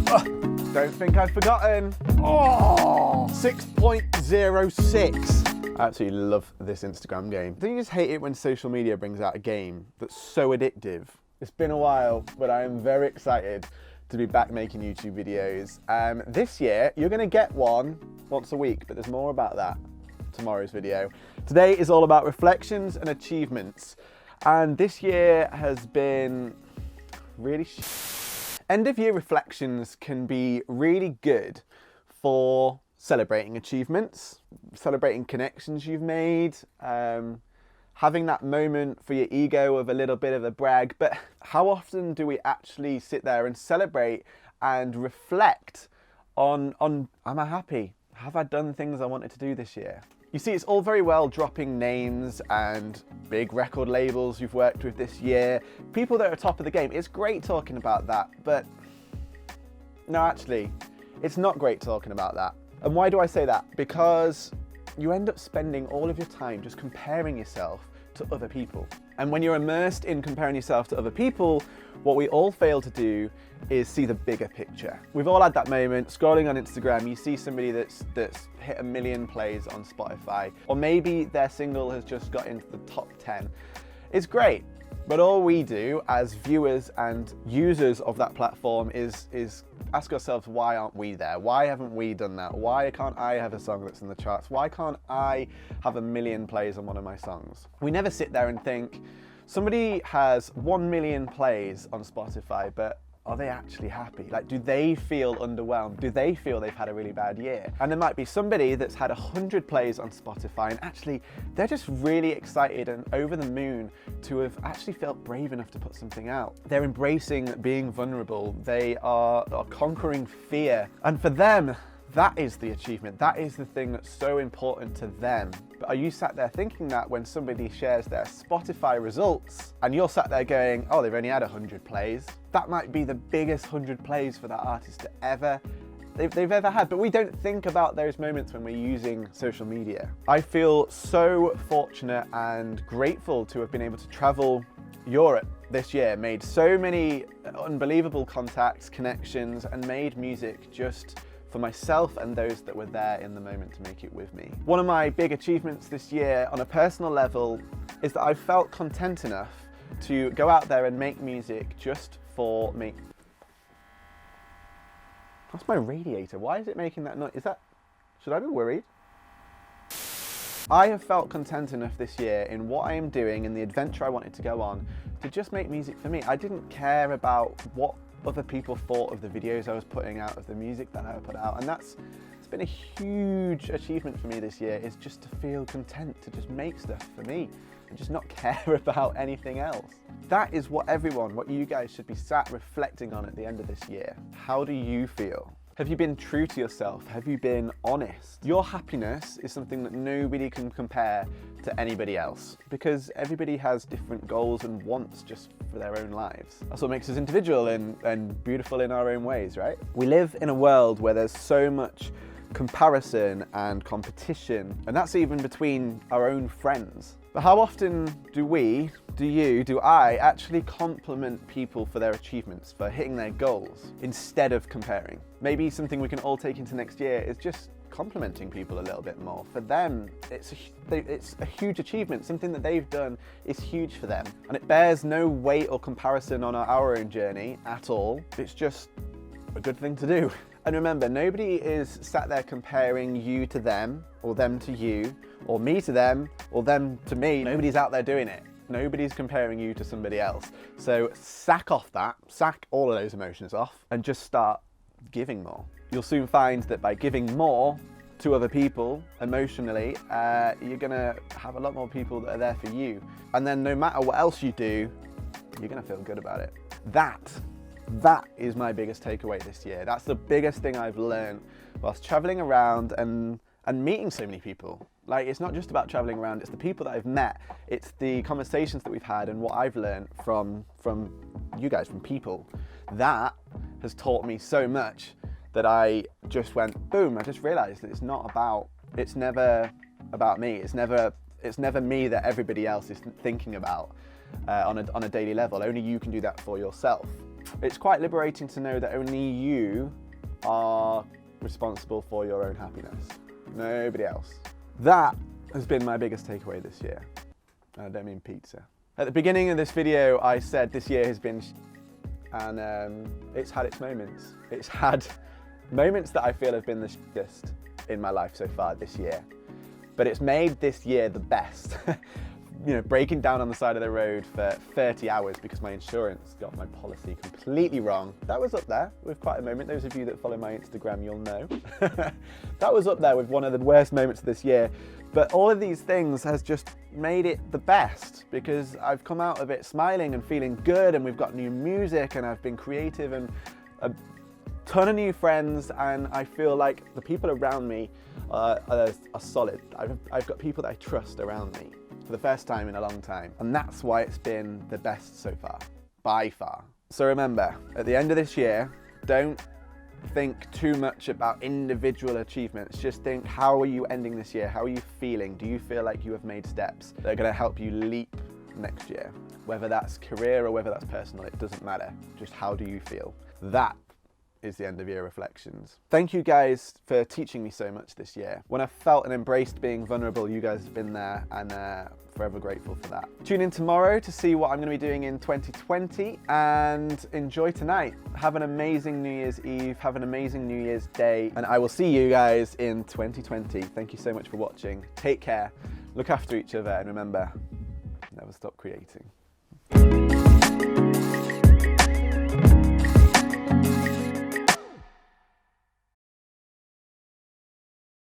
Don't think I've forgotten. Oh, 6.06. I absolutely love this Instagram game. Don't you just hate it when social media brings out a game that's so addictive? It's been a while, but I am very excited to be back making YouTube videos. This year, you're gonna get one once a week, but there's more about that tomorrow's video. Today is all about reflections and achievements. And this year has been really End of year reflections can be really good for celebrating achievements, celebrating connections you've made, having that moment for your ego of a little bit of a brag. But how often do we actually sit there and celebrate and reflect on am I happy? Have I done things I wanted to do this year? You see, it's all very well dropping names and big record labels you've worked with this year, people that are top of the game. It's great talking about that, but no, actually, it's not great talking about that. And why do I say that? Because you end up spending all of your time just comparing yourself to other people. And when you're immersed in comparing yourself to other people, what we all fail to do is see the bigger picture. We've all had that moment, scrolling on Instagram, you see somebody that's hit 1 million plays on Spotify, or maybe their single has just got into the top 10. It's great, but all we do as viewers and users of that platform is ask ourselves, why aren't we there? Why haven't we done that? Why can't I have a song that's in the charts? Why can't I have 1 million plays on one of my songs? We never sit there and think, somebody has 1 million plays on Spotify, but are they actually happy? Like, do they feel underwhelmed? Do they feel they've had a really bad year? And there might be somebody that's had 100 plays on Spotify and actually they're just really excited and over the moon to have actually felt brave enough to put something out. They're embracing being vulnerable. They are conquering fear. And for them, that is the achievement. That is the thing that's so important to them. But are you sat there thinking that when somebody shares their Spotify results and you're sat there going, oh, they've only had 100 plays. That might be the biggest 100 plays for that artist they've ever had. But we don't think about those moments when we're using social media. I feel so fortunate and grateful to have been able to travel Europe this year, made so many unbelievable contacts, connections, and made music just for myself and those that were there in the moment to make it with me. One of my big achievements this year on a personal level is that I felt content enough to go out there and make music just for me. That's my radiator. Why is it making that noise? Should I be worried? I have felt content enough this year in what I am doing and the adventure I wanted to go on to just make music for me. I didn't care about what other people thought of the videos I was putting out, of the music that I put out, and it's been a huge achievement for me this year, is just to feel content to just make stuff for me and just not care about anything else. That is what you guys should be sat reflecting on at the end of this year. How do you feel? Have you been true to yourself? Have you been honest? Your happiness is something that nobody can compare to anybody else because everybody has different goals and wants just for their own lives. That's what makes us individual and beautiful in our own ways, right? We live in a world where there's so much comparison and competition, and that's even between our own friends. But how often do I actually compliment people for their achievements, for hitting their goals, instead of comparing? Maybe something we can all take into next year is just complimenting people a little bit more. For them, it's a huge achievement. Something that they've done is huge for them. And it bears no weight or comparison on our own journey at all. It's just a good thing to do. And remember, nobody is sat there comparing you to them, or them to you, or me to them, or them to me. Nobody's out there doing it. Nobody's comparing you to somebody else. So sack all of those emotions off, and just start giving more. You'll soon find that by giving more to other people emotionally, you're gonna have a lot more people that are there for you. And then no matter what else you do, you're gonna feel good about it. That is my biggest takeaway this year. That's the biggest thing I've learned whilst traveling around and meeting so many people. Like, it's not just about traveling around, it's the people that I've met, it's the conversations that we've had and what I've learned from you guys, from people. That has taught me so much that I just went, boom, I just realized that it's never about me. It's never me that everybody else is thinking about on a daily level. Only you can do that for yourself. It's quite liberating to know that only you are responsible for your own happiness. Nobody else. That has been my biggest takeaway this year. And I don't mean pizza. At the beginning of this video, I said this year has been and it's had its moments. It's had moments that I feel have been the shittest in my life so far this year. But it's made this year the best. You know, breaking down on the side of the road for 30 hours because my insurance got my policy completely wrong. That was up there with quite a moment. Those of you that follow my Instagram, you'll know. That was up there with one of the worst moments of this year. But all of these things has just made it the best because I've come out of it smiling and feeling good, and we've got new music and I've been creative and a ton of new friends, and I feel like the people around me are solid. I've got people that I trust around me for the first time in a long time. And that's why it's been the best so far, by far. So remember, at the end of this year, don't think too much about individual achievements. Just think, how are you ending this year? How are you feeling? Do you feel like you have made steps that are gonna help you leap next year? Whether that's career or whether that's personal, it doesn't matter. Just how do you feel? That is the end of year reflections. Thank you guys for teaching me so much this year. When I felt and embraced being vulnerable, you guys have been there, and forever grateful for that. Tune in tomorrow to see what I'm gonna be doing in 2020, and enjoy tonight. Have an amazing New Year's Eve, have an amazing New Year's Day, and I will see you guys in 2020. Thank you so much for watching. Take care, look after each other, and remember, never stop creating.